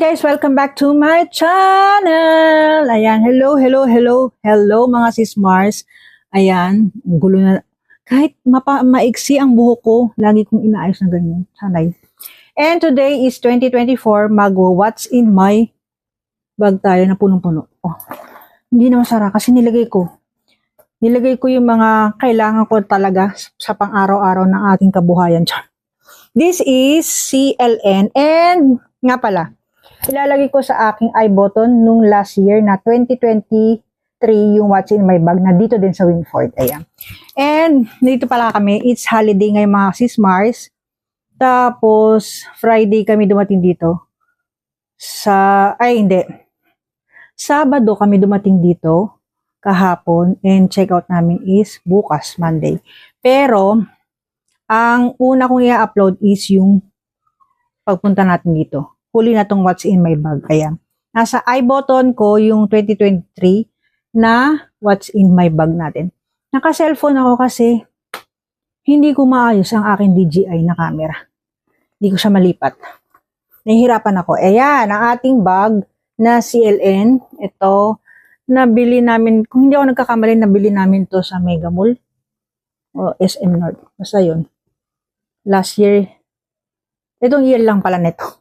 Guys, welcome back to my channel. Ayan, hello mga sis Mars. Ayan, ang gulo na. Kahit maiksi ang buhok ko, lagi kong inaayos na ganyan. Sanay. And today is 2024, what's in my bag tayo na punong-puno. Oh, hindi na masara kasi nilagay ko yung mga kailangan ko talaga sa pang-araw-araw ng ating kabuhayan. This is CLN and nga pala, ilalagay ko sa aking iButton nung last year na 2023 yung what's in my bag na dito din sa Winford. Ayan. And dito pala kami, it's holiday ngayon mga sis Mars. Tapos Friday kami dumating dito. Sabado kami dumating dito kahapon and check out namin is bukas, Monday. Pero ang una kong i-upload is yung pagpunta natin dito. Huli na tong what's in my bag. Ayan. Nasa iButton ko yung 2023 na what's in my bag natin. Naka-cellphone ako kasi hindi ko maayos ang aking DJI na camera. Hindi ko siya malipat. Nahihirapan ako. Ayan, ang ating bag na CLN. Ito, nabili namin, kung hindi ako nagkakamali, nabili namin to sa Mega Mall o SM North. Basta yun. Last year, itong year lang pala nito.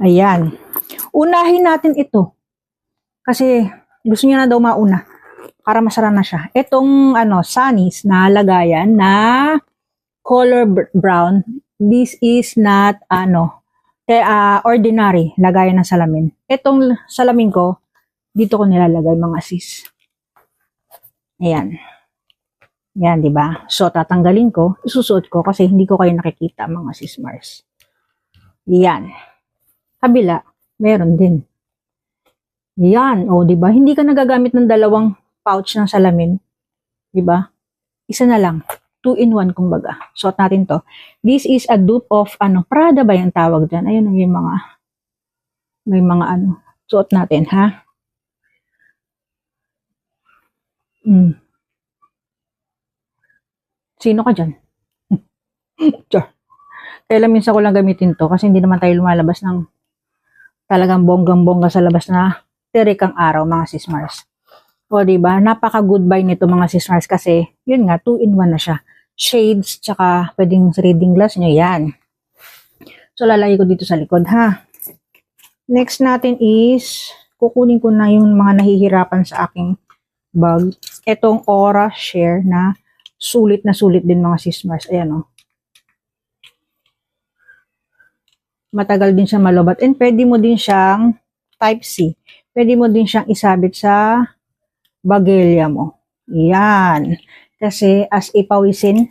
Ayan. Unahin natin ito. Kasi gusto niya na daw mauna. Para masara na siya. Itong Sunnies na lagayan na color brown. This is not ordinary lagayan ng salamin. Itong salamin ko, dito ko nilalagay mga sis. Ayan. Yan, di ba? So, tatanggalin ko, isusuot ko kasi hindi ko kayo nakikita mga sis Mars. Yan. Kabila, meron din. Yan, o, di ba? Hindi ka nagagamit ng dalawang pouch ng salamin. Di ba? Isa na lang. 2-in-1 kumbaga. Suot natin to. This is a dupe of, Prada ba yung tawag dyan? Ayun, may mga suot natin, ha? Sino ka dyan? Kailan minsan ko lang gamitin to kasi hindi naman tayo lumalabas ng talagang bonggang-bongga sa labas na terikang araw mga sis Mars. O diba, napaka-goodbye nito mga sis Mars kasi yun nga, 2-in-1 na siya. Shades, tsaka pwedeng reading glass nyo, yan. So lalagay ko dito sa likod ha. Next natin is, kukunin ko na yung mga nahihirapan sa aking bag. Etong Aura Share na sulit din mga sis Mars. Ayan o. Matagal din siya malobat. And pwede mo din siyang type C. Pwede mo din siyang isabit sa bagelya mo. Yan. Kasi as ipawisin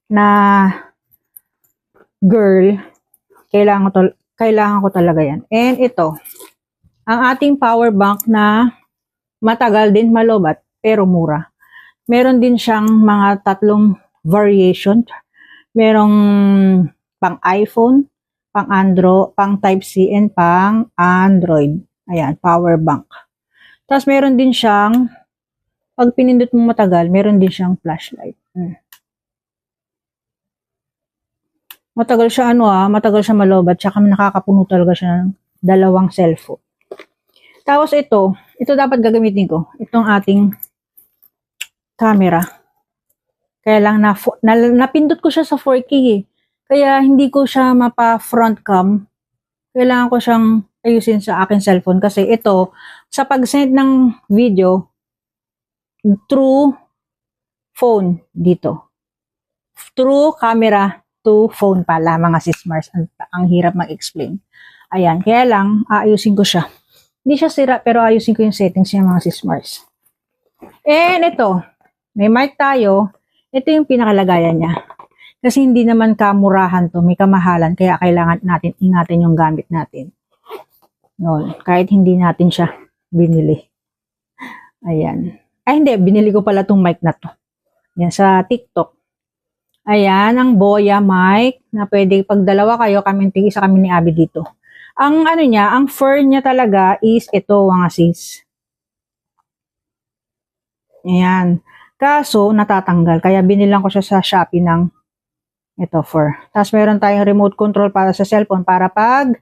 na girl, kailangan ko talaga yan. And ito, ang ating power bank na matagal din malobat pero mura. Meron din siyang mga 3 variation. Merong pang iPhone, pang Android, pang Type-C, and pang Android. Ayan, power bank. Tapos meron din siyang, pag pinindot mo matagal, meron din siyang flashlight. Matagal siya matagal siya malobat, tsaka nakakapuno talaga siya ng 2 cellphone. Tapos ito dapat gagamitin ko. Itong ating camera. Kaya lang napindot ko siya sa 4K eh. Kaya hindi ko siya mapa front cam. Kailangan ko siyang ayusin sa aking cellphone kasi ito sa pag-send ng video through phone dito. Through camera to phone pala mga sis Mars. Ang hirap mag-explain. Ayan, kaya lang aayusin ko siya. Hindi siya sira pero ayusin ko yung settings niya mga sis Mars. And ito, may mic tayo. Ito yung pinakalagayan niya. Kasi hindi naman kamurahan to, may kamahalan. Kaya kailangan natin ingatan yung gamit natin. No, kahit hindi natin siya binili. Ayan. Ay hindi, binili ko pala tong mic na to. Yan, sa TikTok. Ayan, ang Boya mic na pwede pag dalawa kayo, isa kami ni Abby dito. Ang ang fur niya talaga is ito mga sis. Ayan. Kaso, natatanggal. Kaya binilang ko siya sa Shopee ng ito fur. Tapos meron tayong remote control para sa cellphone para pag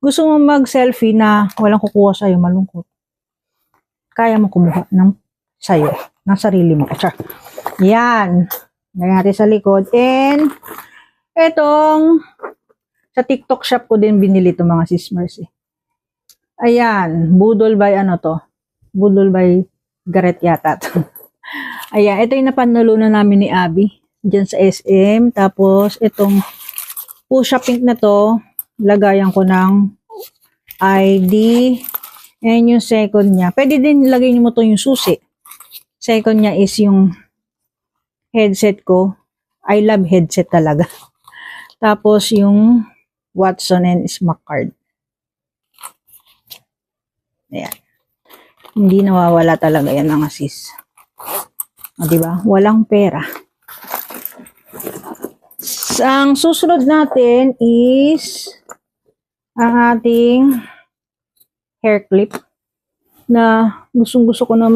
gusto mo mag-selfie na walang kukuha sa'yo, malungkot. Kaya mo kumuha ng sa'yo, ng sarili mo. Char. Yan. Lagyan natin sa likod. And, etong, sa TikTok shop ko din binili itong mga Sismers eh. Ayan. Budol by ano to? Budol by Garrett yata. Ayan. Ito yung napanulunan namin ni Abby. Diyan sa SM. Tapos, itong Pusha Pink na to, lagayan ko ng ID. And yung second niya, pwede din lagay mo to yung susi. Second niya is yung headset ko. I love headset talaga. Tapos yung Watson and Smack card. Ayan. Hindi nawawala talaga yan mga sis. O, diba? Walang pera. Ang susunod natin is ang ating hair clip na gustong-gusto ko na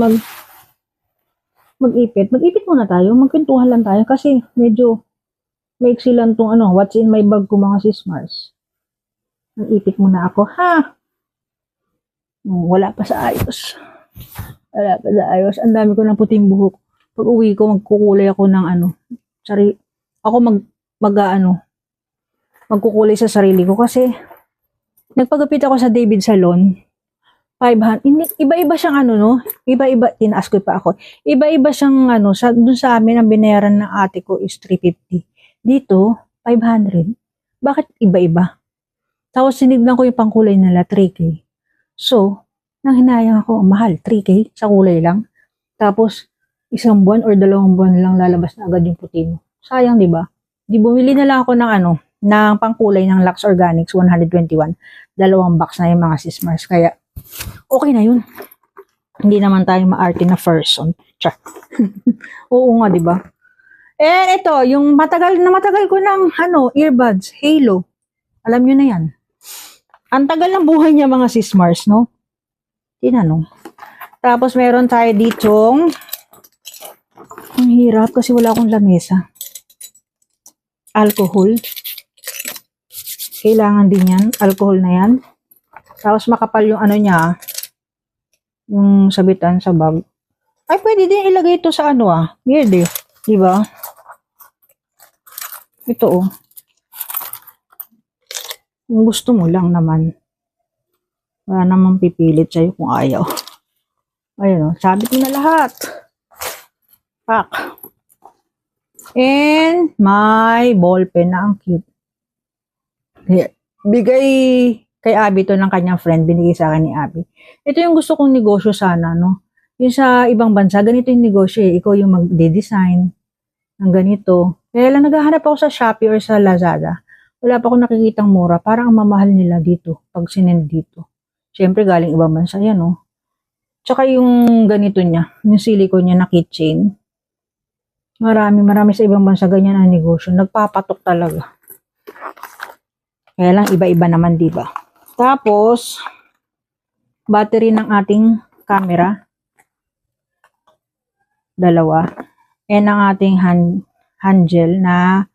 mag-ipit. Mag-ipit muna tayo. Magkwentuhan lang tayo kasi medyo maiksi lang tong ano, what's in my bag ko mga Sismars. Mag-ipit muna ako, ha? Wala pa sa ayos. Wala pa sa ayos. Ang dami ko ng puting buhok. Pag uwi ko, magkukulay ako ng ano. Magkukulay sa sarili ko kasi nagpagupit ako sa David Salon. 500. Iba-iba siyang ano, no? Iba-iba, tinaas ko pa ako. Iba-iba siyang ano, dun sa amin, ang binayaran ng ate ko is 350. Dito, 500. Bakit iba-iba? Tapos sinignan ko yung pangkulay nila, 3K. So, nang hinayang ako, mahal, 3K sa kulay lang. Tapos, isang buwan or 2 buwan lang lalabas na agad yung puti mo. Sayang, di ba? Di bumili na lang ako ng ano, ng pangkulay ng Lux Organics 121. 2 box na yung mga Sismars. Kaya, okay na yun. Hindi naman tayo maarte na person. Char. Oo nga, di ba? And ito, yung matagal ko ng ano, earbuds, Halo. Alam nyo na yan. Ang tagal ng buhay niya mga Sismars, no? Tinanong. Tapos meron tayo ditong, ang hirap kasi wala akong lamesa. Alcohol. Kailangan din yan. Alcohol na yan. Tapos makapal yung ano niya. Yung sabitan sa bag. Ay, pwede din ilagay ito sa ano ah. Weird eh. Diba? Ito oh. Kung gusto mo lang naman. Wala namang pipilit sa'yo kung ayaw. Ayun oh. Sabit mo na lahat. Pak. And my ball pen na ang cute. Bigay kay Abby to ng kanyang friend. Binigay sa akin ni Abby. Ito yung gusto kong negosyo sana, no? Yung sa ibang bansa, ganito yung negosyo eh. Ikaw yung magde-design ng ganito. Kaya lang naghahanap ako sa Shopee or sa Lazada. Wala pa akong nakikitang mura. Parang ang mamahal nila dito pag sinend dito. Siyempre galing ibang bansa yan, no? Tsaka yung ganito niya, yung silicone niya na keychain. Marami sa ibang bansa ganyan ang negosyo. Nagpapatok talaga. Kaya lang iba-iba naman, di ba? Tapos, battery ng ating camera. 2. And ang ating hand gel na,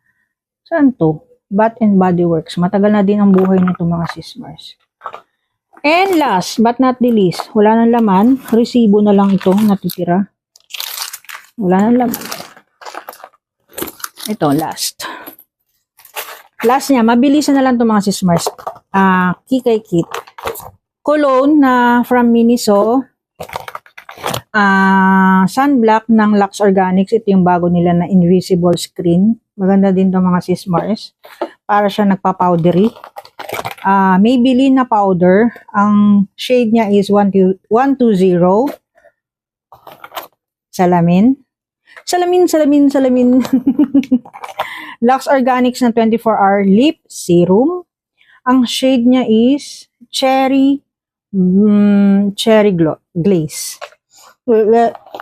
saan to? Bath and Body Works. Matagal na din ang buhay nito mga Sismars. And last but not the least, wala nang laman. Resibo na lang ito natitira. Wala nang laman. Ito, last. Last niya, mabilisan na lang ito mga Sismars. Kikay Kit. Cologne na from Miniso. Sunblock ng Lux Organics. Ito yung bago nila na invisible screen. Maganda din ito mga Sismars. Para siya nagpa-powdery. Maybelline na powder. Ang shade niya is 120. Salamin. Lux Organics na 24-hour lip serum. Ang shade niya is cherry glaze.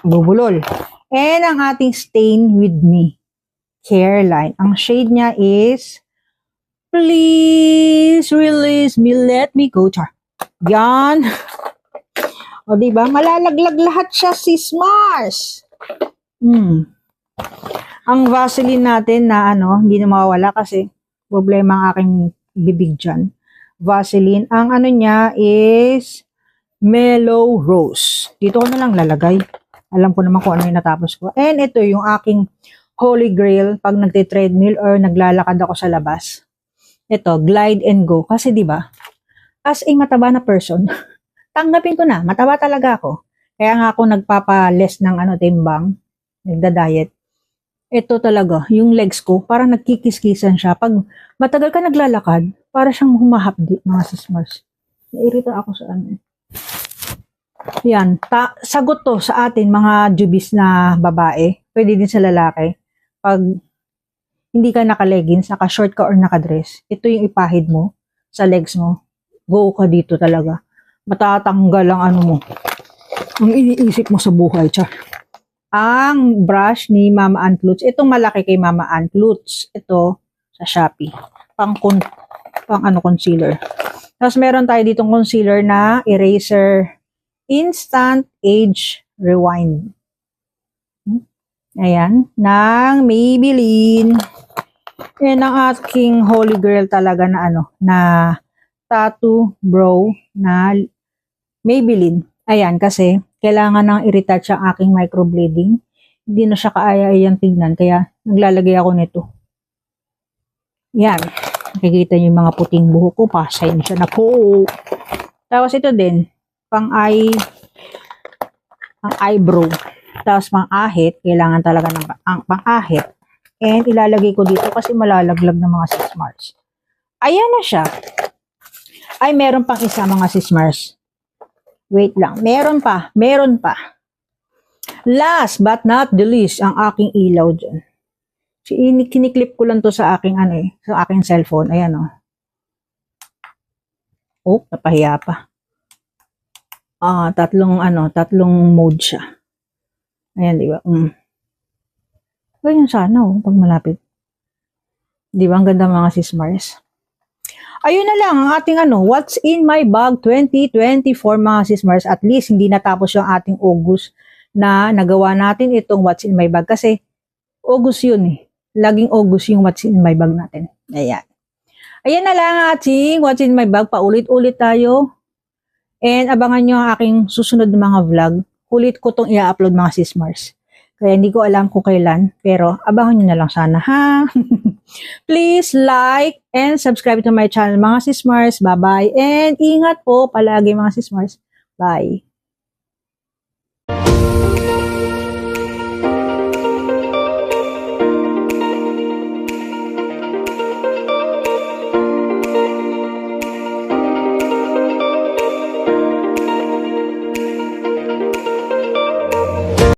Bubulol. And ang ating Stain With Me hairline. Ang shade niya is Please Release Me, Let Me Go. Char. Yan. O diba? Malalaglag lahat siya, Sismars. Ang Vaseline natin na ano, hindi na mawawala kasi problema ang aking bibig dyan. Vaseline. Ang ano niya is Mellow Rose. Dito ko na lang lalagay. Alam ko naman kung ano yung natapos ko. And ito yung aking holy grail pag nagte-treadmill or naglalakad ako sa labas. Ito, Glide and Go. Kasi 'di ba? As a mataba na person, tanggapin ko na, mataba talaga ako. Kaya nga ako nagpapa-less ng timbang, nagda-diet. Ito talaga, yung legs ko, parang nagkikiskisan siya. Pag matagal ka naglalakad, para siyang humahapdi, mga sismars. Nairita ako sa ano. Yan, sagot to sa atin, mga jubis na babae. Pwede din sa lalaki. Pag hindi ka naka-leggings, naka-short ka or naka-dress, ito yung ipahid mo sa legs mo. Go ka dito talaga. Matatanggal ang ano mo. Ang iniisip mo sa buhay, char. Ang brush ni Mama Ann Klutz. Itong malaki kay Mama Ann Klutz. Ito sa Shopee. Pang concealer. Tapos meron tayo ditong concealer na eraser Instant Age Rewind. Ayan. Ng Maybelline. Yan ang aking holy grail talaga na na tattoo brow na Maybelline. Ayan, kasi kailangan nang i-retouch ang aking microblading. Hindi na siya kaaya-ayang tignan, kaya naglalagay ako nito. Yan. Nakikita niyo yung mga puting buhok ko, pasensya na po. Tapos ito din, pang eyebrow. Tapos pang ahit, kailangan talaga ng pang ahit. And ilalagay ko dito kasi malalaglag ng mga sismars. Ayan na siya. Ay, meron pang isa mga sismars. Wait lang. Meron pa. Last but not the least, ang aking ilaw dyan. Kiniklip ko lang to sa aking sa aking cellphone. Ayan o. Oh, napahiya pa. Tatlong mode siya. Ayan, di ba? Ganyan sana pag malapit. Di ba? Ang ganda mga sismars. Ayun na lang ang ating What's in my bag 2024 mga sismars. At least hindi natapos yung ating August na nagawa natin itong What's in my bag. Kasi August yun eh. Laging August yung What's in my bag natin. Ayan. Ayan na lang ang ating What's in my bag. Paulit-ulit tayo. And abangan nyo ang aking susunod na mga vlog. Ulit ko tong i-upload mga sismars. Kaya hindi ko alam kung kailan. Pero abangan nyo na lang sana ha. Please like and subscribe to my channel mga sismars. Bye-bye. And ingat po palagi mga sismars. Bye.